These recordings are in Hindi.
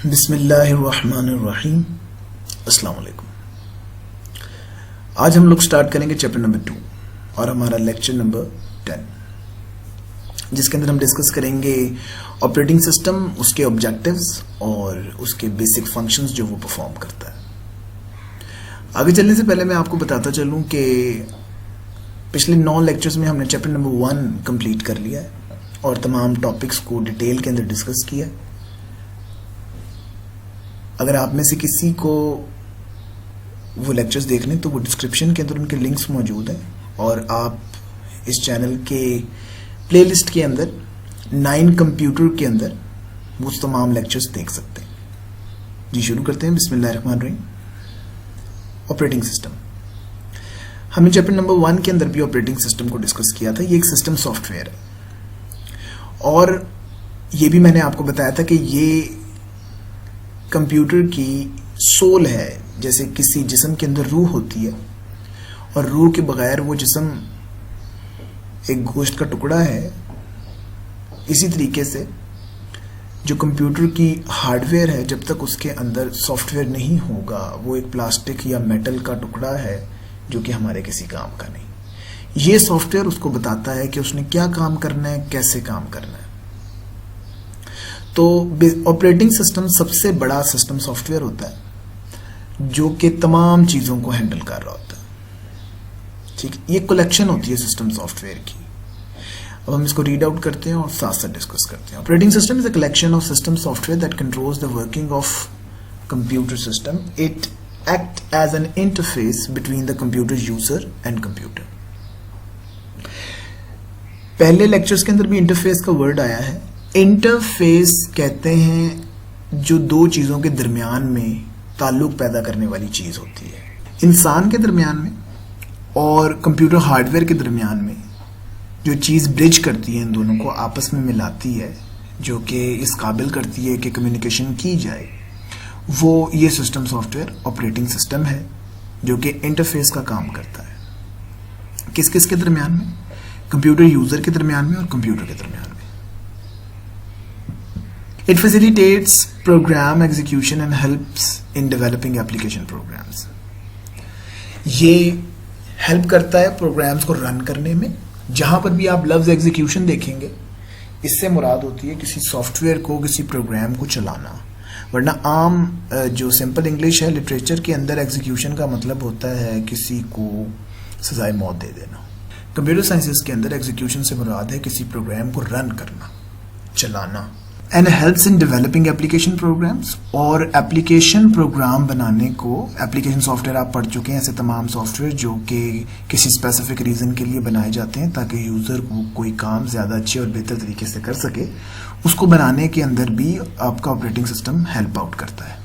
बिस्मिल्लाहिर्रहमानिर्रहीम। अस्सलाम वालेकुम। आज हम लोग स्टार्ट करेंगे चैप्टर नंबर 2 और हमारा लेक्चर नंबर 10, जिसके अंदर हम डिस्कस करेंगे ऑपरेटिंग सिस्टम, उसके ऑब्जेक्टिव्स और उसके बेसिक फंक्शंस जो वो परफॉर्म करता है। आगे चलने से पहले मैं आपको बताता चलूं कि पिछले 9 लेक्चर्स में हमने चैप्टर नंबर 1 कंप्लीट कर लिया है और तमाम टॉपिक्स को डिटेल के अंदर डिस्कस किया है। अगर आप में से किसी को वो लेक्चर्स देखने तो वो डिस्क्रिप्शन के अंदर उनके लिंक्स मौजूद हैं और आप इस चैनल के प्लेलिस्ट के अंदर 9 कंप्यूटर के अंदर वो तमाम लेक्चर्स देख सकते हैं। जी शुरू करते हैं। बिस्मिल्लाहिर्रहमानिर्रहीम। ऑपरेटिंग सिस्टम, हमने चैप्टर नंबर 1 के अंदर भी ऑपरेटिंग सिस्टम को डिस्कस किया था। ये एक सिस्टम सॉफ्टवेयर है और ये भी मैंने आपको बताया था कि ये कंप्यूटर की सोल है। जैसे किसी जिस्म के अंदर रूह होती है और रूह के बगैर वो जिस्म एक गोश्त का टुकड़ा है, इसी तरीके से जो कंप्यूटर की हार्डवेयर है, जब तक उसके अंदर सॉफ्टवेयर नहीं होगा वो एक प्लास्टिक या मेटल का टुकड़ा है जो कि हमारे किसी काम का नहीं। ये सॉफ्टवेयर उसको बताता है कि उसने क्या काम करना है, कैसे काम करना है। तो ऑपरेटिंग सिस्टम सबसे बड़ा सिस्टम सॉफ्टवेयर होता है जो कि तमाम चीज़ों को हैंडल कर रहा होता है। ठीक, ये कलेक्शन होती है सिस्टम सॉफ्टवेयर की। अब हम इसको रीड आउट करते हैं और साथ साथ डिस्कस करते हैं। Operating system is a collection of system software that controls the working of computer system. It act as an interface between the computer user and computer. पहले लेक्चर्स के अंदर भी इंटरफेस का वर्ड आया है। इंटरफेस कहते हैं जो दो चीज़ों के दरमियान में ताल्लुक पैदा करने वाली चीज़ होती है। इंसान के दरमियान में और कंप्यूटर हार्डवेयर के दरमियान में जो चीज़ ब्रिज करती है, इन दोनों को आपस में मिलाती है, जो कि इस काबिल करती है कि कम्युनिकेशन की जाए, वो ये सिस्टम सॉफ्टवेयर ऑपरेटिंग सिस्टम है जो कि इंटरफेस का काम करता है। किस किस के दरमियान में? कंप्यूटर यूज़र के दरमियान में और कंप्यूटर के दरमियान में। It facilitates program execution and helps in developing application programs. ये हेल्प करता है प्रोग्राम्स को रन करने में। जहां पर भी आप लफ्ज एग्जीक्यूशन देखेंगे, इससे मुराद होती है किसी सॉफ्टवेयर को, किसी प्रोग्राम को चलाना। वरना आम जो सिंपल इंग्लिश है लिटरेचर के अंदर एग्जीक्यूशन का मतलब होता है किसी को सजाए मौत दे देना। कंप्यूटर साइंसेस के अंदर एग्जीक्यूशन से मुराद है किसी प्रोग्राम को रन करना, चलाना। And helps in developing application programs, और एप्लीकेशन प्रोग्राम बनाने को, एप्लीकेशन सॉफ्टवेयर आप पढ़ चुके हैं, ऐसे तमाम सॉफ्टवेयर जो कि किसी स्पेसिफिक रीज़न के लिए बनाए जाते हैं ताकि यूज़र को कोई काम ज़्यादा अच्छे और बेहतर तरीके से कर सके, उसको बनाने के अंदर भी आपका ऑपरेटिंग सिस्टम हेल्प आउट करता है।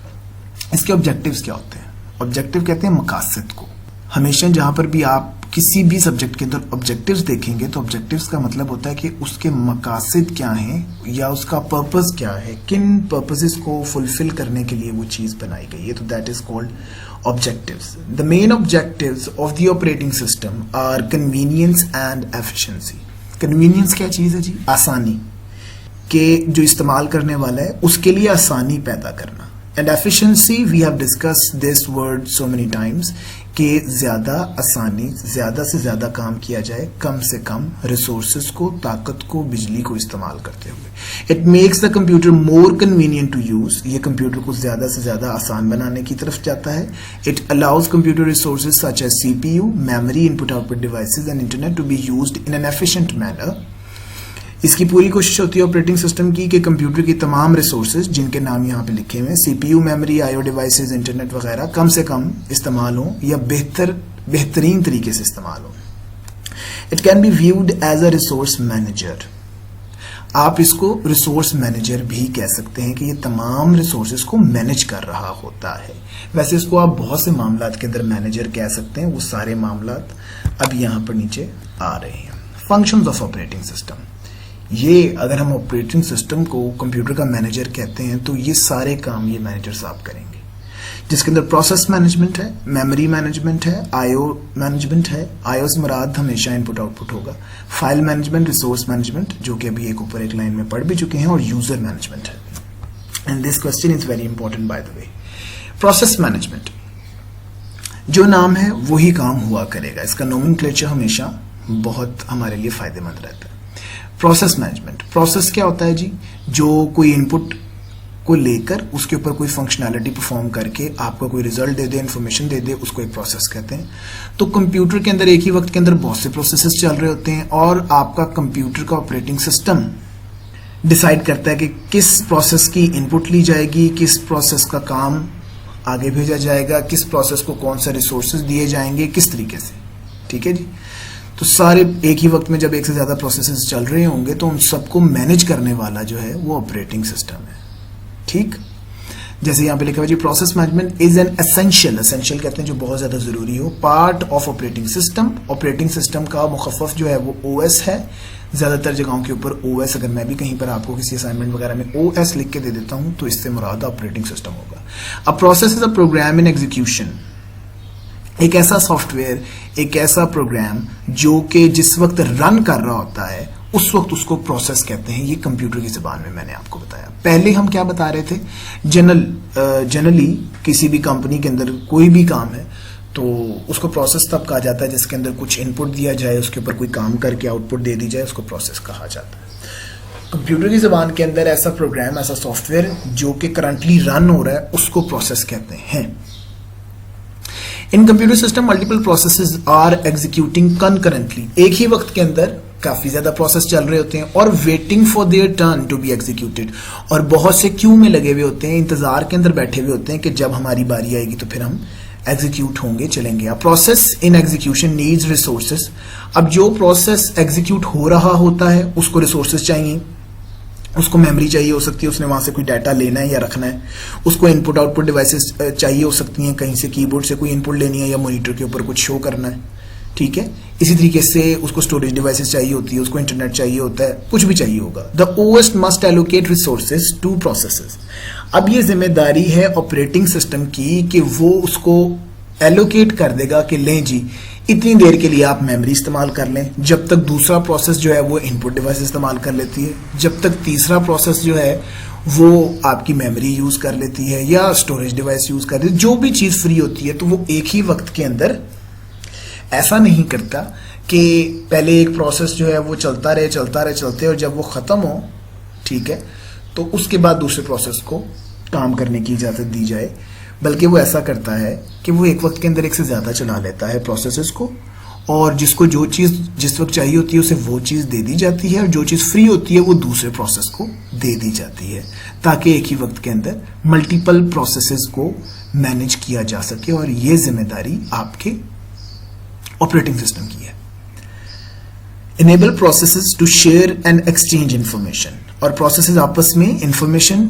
इसके ऑब्जेक्टिव्स क्या होते हैं? ऑब्जेक्टिव कहते हैं मकासद को। हमेशा जहाँ पर भी आप किसी भी सब्जेक्ट के अंदर ऑब्जेक्टिव्स देखेंगे तो ऑब्जेक्टिव्स का मतलब होता है कि उसके मकासद क्या हैं या उसका पर्पस क्या है, किन पर्पसेस को फुलफिल करने के लिए वो चीज़ बनाई गई है। तो that is called objectives. The main objectives of the operating system are convenience and efficiency. Convenience क्या चीज़ है जी? आसानी, के जो इस्तेमाल करने वाला है उसके लिए आसानी पैदा करना। And efficiency, we have discussed this word so many times, कि ज़्यादा आसानी, ज़्यादा से ज़्यादा काम किया जाए कम से कम रिसोर्सेज को, ताकत को, बिजली को इस्तेमाल करते हुए। It makes the computer more convenient to use. ये कंप्यूटर को ज़्यादा से ज़्यादा आसान बनाने की तरफ जाता है। It allows computer resources such as CPU, memory, input output devices and internet to be used in an efficient manner. इसकी पूरी कोशिश होती है ऑपरेटिंग सिस्टम की कि कंप्यूटर की तमाम रिसोर्सेज, जिनके नाम यहाँ पे लिखे हुए हैं, CPU, memory, IO devices, internet वगैरह, कम से कम इस्तेमाल हो या बेहतरीन तरीके से इस्तेमाल हो। It can be viewed as a resource manager. आप इसको रिसोर्स मैनेजर भी कह सकते हैं कि ये तमाम रिसोर्सेज को मैनेज कर रहा होता है। वैसे इसको आप बहुत से मामलात के अंदर मैनेजर कह सकते हैं, वो सारे मामलात अब यहाँ पर नीचे आ रहे हैं। फंक्शंस ऑफ ऑपरेटिंग सिस्टम, ये अगर हम ऑपरेटिंग सिस्टम को कंप्यूटर का मैनेजर कहते हैं तो ये सारे काम ये मैनेजर साहब करेंगे, जिसके अंदर प्रोसेस मैनेजमेंट है, मेमोरी मैनेजमेंट है, IO मैनेजमेंट है। IO से मुराद हमेशा इनपुट आउटपुट होगा। फाइल मैनेजमेंट, रिसोर्स मैनेजमेंट, जो कि अभी एक ऊपर एक लाइन में पढ़ भी चुके हैं, और यूजर मैनेजमेंट है। And this question is very important by the way. Process management, जो नाम है वही काम हुआ करेगा, इसका नोमेनक्लेचर हमेशा बहुत हमारे लिए फायदेमंद रहता है। प्रोसेस मैनेजमेंट, प्रोसेस क्या होता है जी? जो कोई इनपुट को लेकर उसके ऊपर कोई फंक्शनैलिटी परफॉर्म करके आपको कोई रिजल्ट दे दे, इंफॉर्मेशन दे दे, उसको एक प्रोसेस कहते हैं। तो कंप्यूटर के अंदर एक ही वक्त के अंदर बहुत से प्रोसेसेस चल रहे होते हैं और आपका कंप्यूटर का ऑपरेटिंग सिस्टम डिसाइड करता है कि किस प्रोसेस की इनपुट ली जाएगी, किस प्रोसेस का काम आगे भेजा जाएगा, किस प्रोसेस को कौन सा रिसोर्सेज दिए जाएंगे, किस तरीके से। ठीक है जी। तो सारे एक ही वक्त में जब एक से ज्यादा प्रोसेसेस चल रहे होंगे तो उन सबको मैनेज करने वाला जो है वो ऑपरेटिंग सिस्टम है। ठीक, जैसे यहां पे लिखा हुआ जी, process management is an essential, essential कहते हैं जो बहुत ज्यादा जरूरी हो, part of operating system. Operating system का मुखफ़फ़ जो है वो ओएस है। ज्यादातर जगहों के ऊपर ओएस, अगर मैं भी कहीं पर आपको किसी असाइनमेंट वगैरह में ओएस लिख के दे देता हूं तो इससे मुराद ऑपरेटिंग सिस्टम होगा। A process is a program in execution, एक ऐसा सॉफ्टवेयर, एक ऐसा प्रोग्राम जो कि जिस वक्त रन कर रहा होता है उस वक्त उसको प्रोसेस कहते हैं। ये कंप्यूटर की ज़बान में मैंने आपको बताया। पहले हम क्या बता रहे थे, जनरली किसी भी कंपनी के अंदर कोई भी काम है तो उसको प्रोसेस तब कहा जाता है जिसके अंदर कुछ इनपुट दिया जाए, उसके ऊपर कोई काम करके आउटपुट दे दी जाए, उसको प्रोसेस कहा जाता है। कंप्यूटर की ज़बान के अंदर ऐसा प्रोग्राम, ऐसा सॉफ्टवेयर जो कि करंटली रन हो रहा है उसको प्रोसेस कहते हैं। In computer system multiple processes are executing concurrently, एक ही वक्त के अंदर काफी ज्यादा प्रोसेस चल रहे होते हैं और waiting for their turn to be executed, और बहुत से क्यू में लगे हुए होते हैं, इंतजार के अंदर बैठे हुए होते हैं कि जब हमारी बारी आएगी तो फिर हम एग्जीक्यूट होंगे, चलेंगे। Process in execution needs resources, अब जो प्रोसेस एग्जीक्यूट हो रहा होता है उसको रिसोर्सेज चाहिए, उसको मेमोरी चाहिए हो सकती है, उसने वहां से कोई डाटा लेना है या रखना है, उसको इनपुट आउटपुट डिवाइसेस चाहिए हो सकती हैं, कहीं से कीबोर्ड से कोई इनपुट लेनी है या मॉनिटर के ऊपर कुछ शो करना है। ठीक है, इसी तरीके से उसको स्टोरेज डिवाइसेस चाहिए होती है, उसको इंटरनेट चाहिए होता है, कुछ भी चाहिए होगा। The OS must allocate resources to processes, अब ये जिम्मेदारी है ऑपरेटिंग सिस्टम की कि वो उसको एलोकेट कर देगा कि लें जी इतनी देर के लिए आप मेमोरी इस्तेमाल कर लें, जब तक दूसरा प्रोसेस जो है वो इनपुट डिवाइस इस्तेमाल कर लेती है, जब तक तीसरा प्रोसेस जो है वो आपकी मेमोरी यूज कर लेती है या स्टोरेज डिवाइस यूज कर लेती है। जो भी चीज फ्री होती है तो वो एक ही वक्त के अंदर ऐसा नहीं करता कि पहले एक प्रोसेस जो है वो चलता रहे और जब वो खत्म हो, ठीक है, तो उसके बाद दूसरे प्रोसेस को काम करने की इजाजत दी जाए, बल्कि वो ऐसा करता है कि वो एक वक्त के अंदर एक से ज्यादा चला लेता है प्रोसेसेस को, और जिसको जो चीज जिस वक्त चाहिए होती है उसे वो चीज दे दी जाती है और जो चीज फ्री होती है वो दूसरे प्रोसेस को दे दी जाती है, ताकि एक ही वक्त के अंदर मल्टीपल प्रोसेसेस को मैनेज किया जा सके। और ये जिम्मेदारी आपके ऑपरेटिंग सिस्टम की है। Enable processes to share and exchange information, और प्रोसेसेस आपस में इंफॉर्मेशन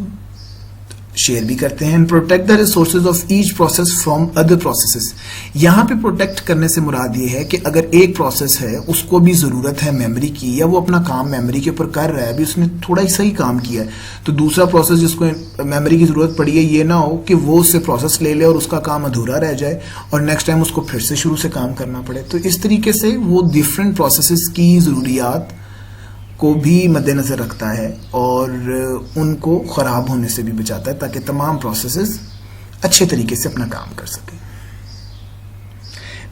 शेयर भी करते हैं। Protect the resources of each process from other processes, यहां पे प्रोटेक्ट करने से मुराद ये है कि अगर एक प्रोसेस है उसको भी जरूरत है मेमोरी की, या वो अपना काम मेमोरी के ऊपर कर रहा है, अभी उसने थोड़ा ही सही काम किया है, तो दूसरा प्रोसेस जिसको मेमोरी की जरूरत पड़ी है ये ना हो कि वो उससे प्रोसेस ले ले और उसका काम अधूरा रह जाए और नेक्स्ट टाइम उसको फिर से शुरू से काम करना पड़े। तो इस तरीके से वो डिफरेंट प्रोसेसेस की जरूरियात को भी मद्देनजर रखता है और उनको खराब होने से भी बचाता है, ताकि तमाम प्रोसेसेस अच्छे तरीके से अपना काम कर सकें।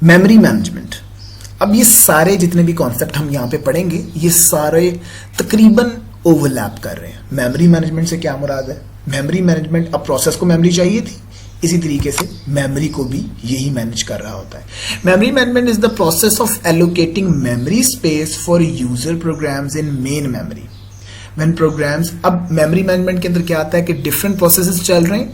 मेमोरी मैनेजमेंट, अब ये सारे जितने भी कॉन्सेप्ट हम यहां पे पढ़ेंगे ये सारे तकरीबन ओवरलैप कर रहे हैं। मेमोरी मैनेजमेंट से क्या मुराद है? मेमोरी मैनेजमेंट, अब प्रोसेस को मेमोरी चाहिए थी, इसी तरीके से मेमोरी को भी यही मैनेज कर रहा होता है। Memory management is the process of allocating memory space for user programs in main memory when programs. अब मेमोरी मैनेजमेंट के अंदर क्या आता है कि डिफरेंट प्रोसेसेस चल रहे हैं,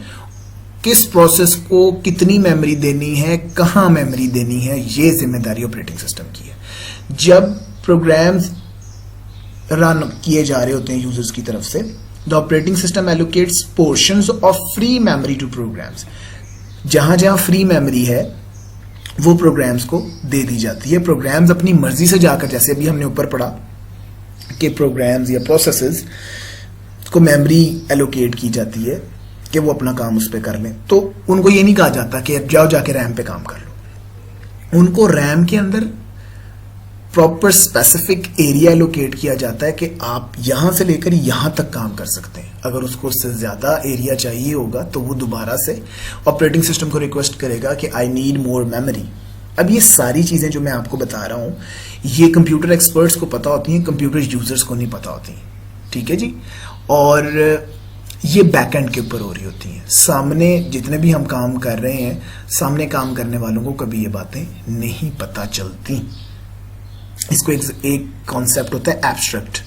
किस प्रोसेस को कितनी मेमोरी देनी है, कहां मेमोरी देनी है, ये जिम्मेदारी ऑपरेटिंग सिस्टम की है। जब प्रोग्राम्स रन किए जा रहे होते हैं यूजर्स की तरफ से, The operating system allocates portions of free memory to programs. जहां जहां फ्री मेमोरी है वो प्रोग्राम्स को दे दी जाती है। प्रोग्राम्स अपनी मर्जी से जाकर, जैसे अभी हमने ऊपर पढ़ा कि प्रोग्राम्स या प्रोसेसेस को मेमोरी एलोकेट की जाती है कि वो अपना काम उस पर कर लें, तो उनको ये नहीं कहा जाता कि जाओ जाके रैम पे काम कर लो। उनको रैम के अंदर प्रॉपर स्पेसिफिक एरिया एलोकेट किया जाता है कि आप यहां से लेकर यहां तक काम कर सकते हैं। अगर उसको उससे ज्यादा एरिया चाहिए होगा तो वो दोबारा से ऑपरेटिंग सिस्टम को रिक्वेस्ट करेगा कि आई नीड मोर मेमोरी। अब ये सारी चीजें जो मैं आपको बता रहा हूं ये कंप्यूटर एक्सपर्ट्स को पता होती हैं, कंप्यूटर यूजर्स को नहीं पता होती। ठीक है जी। और ये बैकएंड के ऊपर हो रही होती हैं। सामने जितने भी हम काम कर रहे हैं, सामने काम करने वालों को कभी ये बातें नहीं पता चलती। इसको एक कॉन्सेप्ट होता है एब्स्ट्रैक्ट,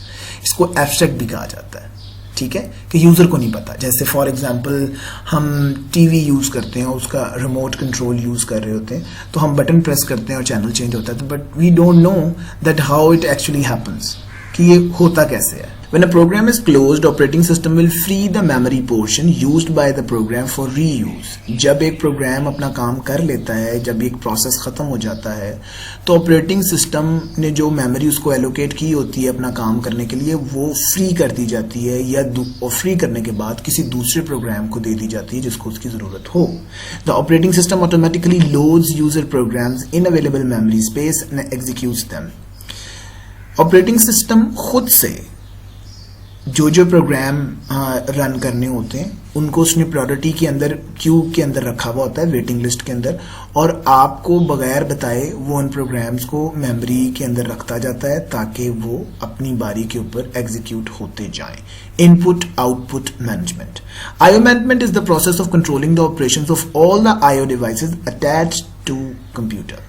इसको एब्स्ट्रैक्ट भी कहा जाता है। ठीक है, कि यूजर को नहीं पता। जैसे फॉर एग्जांपल हम टीवी यूज करते हैं, उसका रिमोट कंट्रोल यूज कर रहे होते हैं, तो हम बटन प्रेस करते हैं और चैनल चेंज होता है, but we don't know that how it actually happens, कि ये होता कैसे है। When a program is closed, operating system will free the memory portion used by the program for reuse. जब एक प्रोग्राम अपना काम कर लेता है, जब एक प्रोसेस खत्म हो जाता है, तो ऑपरेटिंग सिस्टम ने जो मेमोरी उसको एलोकेट की होती है अपना काम करने के लिए, वो फ्री कर दी जाती है, या फ्री करने के बाद किसी दूसरे प्रोग्राम को दे दी जाती है जिसको उसकी जरूरत हो। The operating system automatically loads user programs in available memory space and executes them. Operating system खुद से जो प्रोग्राम रन करने होते हैं उनको उसने प्रायोरिटी के अंदर, क्यू के अंदर रखा हुआ होता है, वेटिंग लिस्ट के अंदर, और आपको बगैर बताए वो उन प्रोग्राम्स को मेमोरी के अंदर रखता जाता है ताकि वो अपनी बारी के ऊपर एग्जीक्यूट होते जाएं। Input output management. IO management is the process of controlling the operations of all the IO devices attached to computer.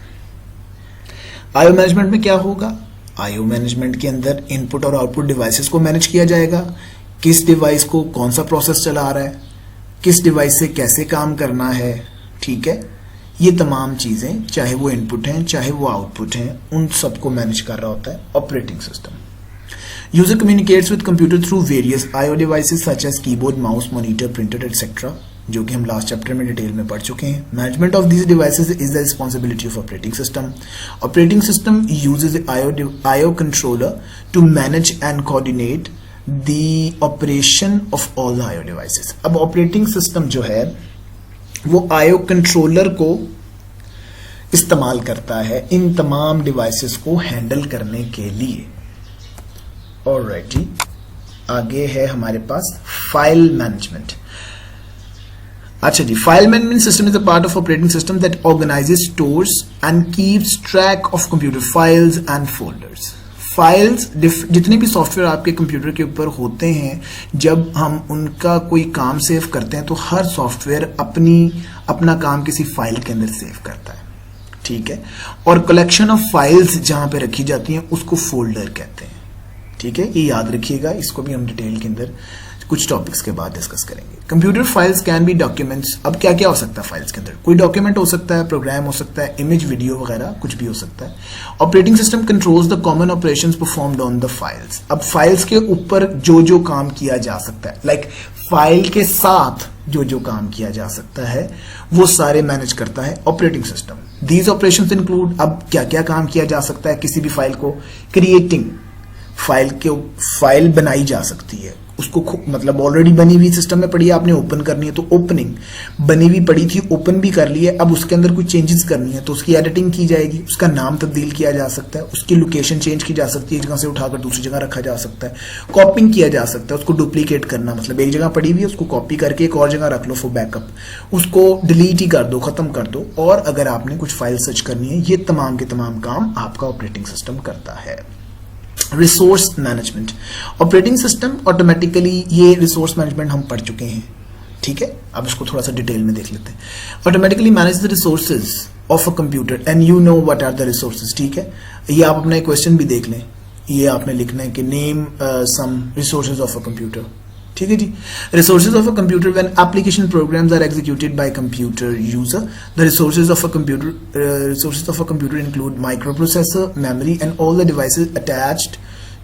IO management में क्या होगा? IO मैनेजमेंट के अंदर इनपुट और आउटपुट डिवाइसेस को मैनेज किया जाएगा। किस डिवाइस को कौन सा प्रोसेस चला रहा है, किस डिवाइस से कैसे काम करना है। ठीक है, ये तमाम चीजें, चाहे वो इनपुट हैं चाहे वो आउटपुट हैं, उन सबको मैनेज कर रहा होता है operating system. User communicates with computer through various IO devices such as keyboard, mouse, monitor, printer etcetera, जो कि हम लास्ट चैप्टर में डिटेल में पढ़ चुके हैं। Management of these devices is the responsibility of operating system. Operating system uses IO controller to manage and coordinate the operation of all the IO devices. अब ऑपरेटिंग सिस्टम जो है वो IO कंट्रोलर को इस्तेमाल करता है इन तमाम डिवाइसेस को हैंडल करने के लिए। ऑलराइट जी, आगे है हमारे पास फाइल मैनेजमेंट। अच्छा जी, file management system is a part of operating system that organizes, stores and keeps track of computer files and folders. Files, जितने भी सॉफ्टवेयर आपके कंप्यूटर के ऊपर होते हैं, जब हम उनका कोई काम सेव करते हैं तो हर सॉफ्टवेयर अपना काम किसी फाइल के अंदर सेव करता है। ठीक है, और कलेक्शन ऑफ फाइल्स जहां पे रखी जाती हैं उसको फोल्डर कहते हैं। ठीक है, ये याद रखिएगा, इसको भी हम डिटेल के अंदर कुछ टॉपिक्स के बाद डिस्कस करेंगे। Computer files can be documents. अब क्या क्या हो सकता है फाइल्स के अंदर? कोई डॉक्यूमेंट हो सकता है, प्रोग्राम हो सकता है, इमेज, वीडियो वगैरह कुछ भी हो सकता है। Operating system controls the common operations performed on the files. अब फाइल्स के ऊपर जो काम किया जा सकता है, लाइक फाइल के साथ जो काम किया जा सकता है, वो सारे मैनेज करता है operating system. These operations include, अब क्या क्या काम किया जा सकता है किसी भी फाइल को? क्रिएटिंग, फाइल बनाई जा सकती है, उसको मतलब ऑलरेडी बनी हुई सिस्टम में पड़ी है, आपने ओपन करनी है तो ओपनिंग, बनी हुई पड़ी थी ओपन भी कर ली है, अब उसके अंदर कोई चेंजेस करनी है तो उसकी एडिटिंग की जाएगी, उसका नाम तब्दील किया जा सकता है, उसकी लोकेशन चेंज की जा सकती है, एक जगह से उठाकर दूसरी जगह रखा जा सकता है, कॉपिंग किया जा सकता है, उसको डुप्लीकेट करना, मतलब एक जगह पड़ी हुई है उसको कॉपी करके एक और जगह रख लो फॉर बैकअप, उसको डिलीट ही कर दो, खत्म कर दो, और अगर आपने कुछ फाइल सर्च करनी है, ये तमाम के तमाम काम आपका ऑपरेटिंग सिस्टम करता है। Resource management, operating system automatically, ये रिसोर्स मैनेजमेंट हम पढ़ चुके हैं। ठीक है, अब इसको थोड़ा सा डिटेल में देख लेते हैं। Automatically manage the resources of a computer and you know what are the resources. ठीक है, ये आप अपना क्वेश्चन भी देख लें, ये आपने लिखना है कि name some resources of a computer. ठीक है जी, resources of a computer when application programs are executed by computer user. The resources of a computer include microprocessor, memory and all the devices attached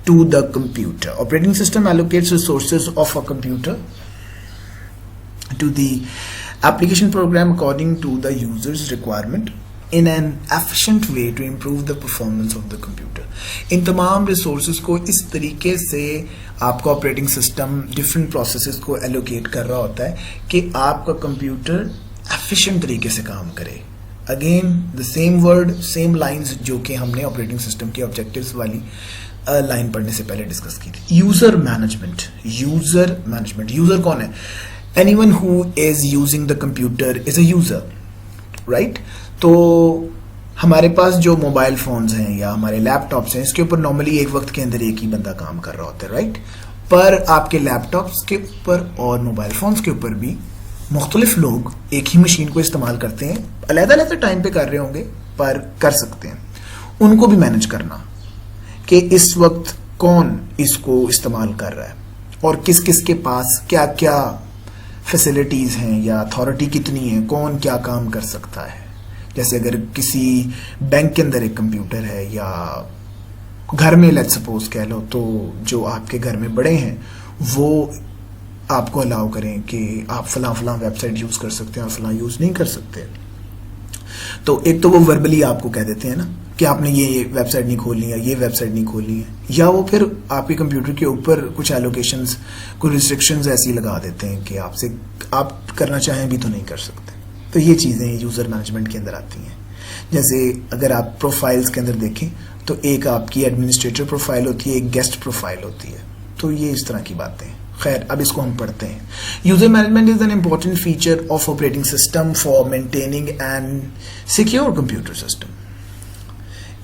to the computer. Operating system allocates resources of a computer to the application program according to the user's requirement in an efficient way to improve the performance of the computer. इन तमाम resources को इस तरीके से आपका ऑपरेटिंग सिस्टम डिफरेंट प्रोसेसेस को एलोकेट कर रहा होता है कि आपका कंप्यूटर एफिशिएंट तरीके से काम करे। Again the same word same lines जो कि हमने ऑपरेटिंग सिस्टम के ऑब्जेक्टिव्स वाली लाइन पढ़ने से पहले डिस्कस की थी. User management. यूजर कौन है? Anyone who is using the computer is a user, right? तो हमारे पास जो मोबाइल फोन्स हैं या हमारे लैपटॉप्स हैं, इसके ऊपर नॉर्मली एक वक्त के अंदर एक ही बंदा काम कर रहा होता है, राइट? पर आपके लैपटॉप्स के ऊपर और मोबाइल फोन्स के ऊपर भी मुख्तलिफ लोग एक ही मशीन को इस्तेमाल करते हैं. अलग-अलग टाइम पे कर रहे होंगे पर कर सकते हैं. उनको भी मैनेज करना कि इस वक्त कौन इसको इस्तेमाल कर रहा है और किस किस के पास क्या क्या फैसिलिटीज हैं या अथॉरिटी कितनी है, कौन क्या काम कर सकता है. जैसे अगर किसी बैंक के अंदर एक कंप्यूटर है या घर में लेट्स सपोज कह लो, तो जो आपके घर में बड़े हैं वो आपको अलाउ करें कि आप फलां वेबसाइट यूज कर सकते हैं और फलां यूज नहीं कर सकते. तो एक तो वो वर्बली आपको कह देते हैं ना कि आपने ये वेबसाइट नहीं खोलनी है, ये वेबसाइट नहीं खोलनी है, या वो फिर आपके कंप्यूटर के ऊपर कुछ एलोकेशंस, कुछ रिस्ट्रिक्शंस ऐसी लगा देते हैं कि आपसे आप करना चाहें भी तो नहीं कर सकते. तो ये चीज़ें यूज़र मैनेजमेंट के अंदर आती हैं. जैसे अगर आप प्रोफाइल्स के अंदर देखें तो एक आपकी एडमिनिस्ट्रेटर प्रोफाइल होती है, एक गेस्ट प्रोफाइल होती है. तो ये इस तरह की बातें हैं. खैर, अब इसको हम पढ़ते हैं. User management is an important feature of operating system for maintaining and secure computer system.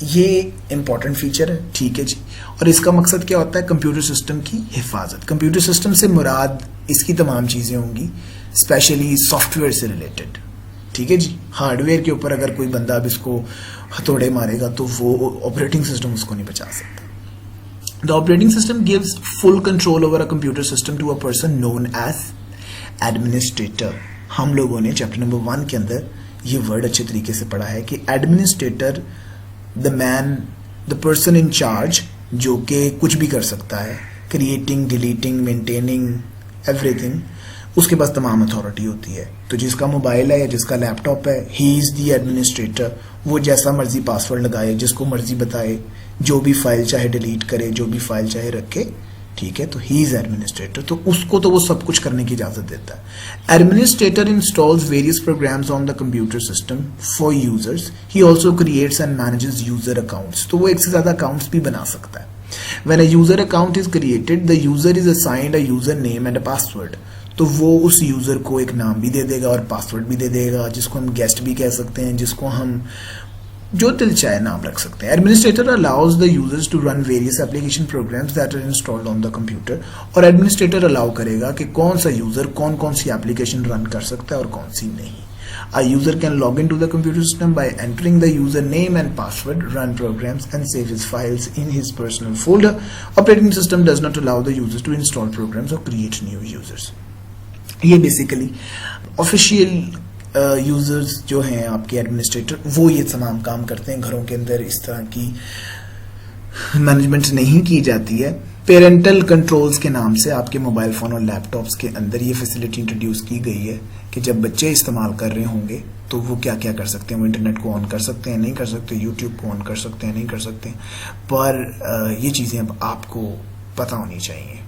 ये इंपॉर्टेंट फीचर है, ठीक है जी. और इसका मकसद क्या होता है? कंप्यूटर सिस्टम की हिफाजत. कंप्यूटर सिस्टम से मुराद इसकी तमाम चीज़ें होंगी, स्पेशली सॉफ्टवेयर से रिलेटेड, ठीक है जी. हार्डवेयर के ऊपर अगर कोई बंदा अब इसको हथौड़े मारेगा तो वो ऑपरेटिंग सिस्टम उसको नहीं बचा सकता. The operating system gives full control over a computer system to a person known as administrator. हम लोगों ने चैप्टर नंबर 1 के अंदर ये वर्ड अच्छे तरीके से पढ़ा है कि administrator the man, the person in charge, जो कि कुछ भी कर सकता है, क्रिएटिंग, डिलीटिंग, मेंटेनिंग, एवरीथिंग. उसके पास तमाम अथॉरिटी होती है. तो जिसका मोबाइल है या जिसका लैपटॉप है, ही इज द एडमिनिस्ट्रेटर. वो जैसा मर्जी पासवर्ड लगाए, जिसको मर्जी बताए, जो भी फाइल चाहे डिलीट करे, जो भी फाइल चाहे रखे, ठीक है. तो ही इज एडमिनिस्ट्रेटर. तो उसको तो वो सब कुछ करने की इजाजत देता है. Administrator installs various programs on the computer system for users. He also creates and manages user accounts. तो वो एक से ज्यादा अकाउंट्स भी बना सकता है. When a user account is created, the user is assigned a user name and a password. तो वो उस यूजर को एक नाम भी दे देगा और पासवर्ड भी दे देगा, जिसको हम गेस्ट भी कह सकते हैं, जिसको हम जो दिल चाहे नाम रख सकते हैं. Administrator allows the users to run various application programs that are installed on the computer. और एडमिनिस्ट्रेटर अलाउ करेगा कि कौन सा यूजर कौन कौन सी एप्लीकेशन रन कर सकता है और कौन सी नहीं. A user can log into the computer system by entering the user name and password, run programs and save his files in his personal folder. Operating system does not allow the users to install programs or create new users. ये बेसिकली ऑफिशियल यूजर्स जो हैं आपके एडमिनिस्ट्रेटर, वो ये तमाम काम करते हैं. घरों के अंदर इस तरह की मैनेजमेंट नहीं की जाती है. पेरेंटल कंट्रोल्स के नाम से आपके मोबाइल फ़ोन और लैपटॉप्स के अंदर ये फैसिलिटी इंट्रोड्यूस की गई है कि जब बच्चे इस्तेमाल कर रहे होंगे तो वो क्या क्या कर सकते हैं. वो इंटरनेट को ऑन कर सकते हैं, नहीं कर सकते, यूट्यूब को ऑन कर सकते हैं, नहीं कर सकते. पर ये चीज़ें अब आपको पता होनी चाहिए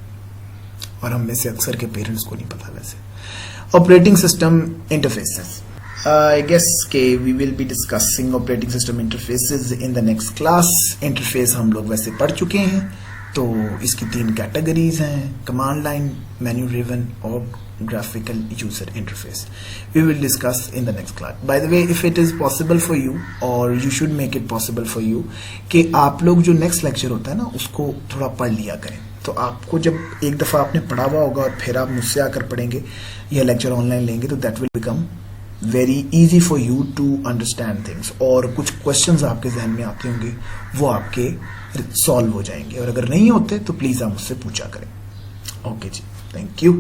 और हम में से अक्सर के पेरेंट्स को नहीं पता. वैसे operating system interfaces, I guess के we will be discussing operating system interfaces in the next class. Interface हम लोग वैसे पढ़ चुके हैं. तो इसकी 3 कैटेगरीज हैं: कमांड लाइन, मेन्यू ड्रिवन और graphical user interface. We will discuss in the next class. By the way, if it is possible for you or you should make it possible for you कि आप लोग जो next lecture होता है ना उसको थोड़ा पढ़ लिया करें. तो आपको जब एक दफ़ा आपने पढ़ा हुआ होगा और फिर आप मुझसे आकर पढ़ेंगे या लेक्चर ऑनलाइन लेंगे तो that will become very easy for you to understand things. और कुछ questions आपके जहन में आते होंगे वो आपके सॉल्व हो जाएंगे और अगर नहीं होते तो प्लीज़ आप मुझसे पूछा करें. ओके जी, थैंक यू.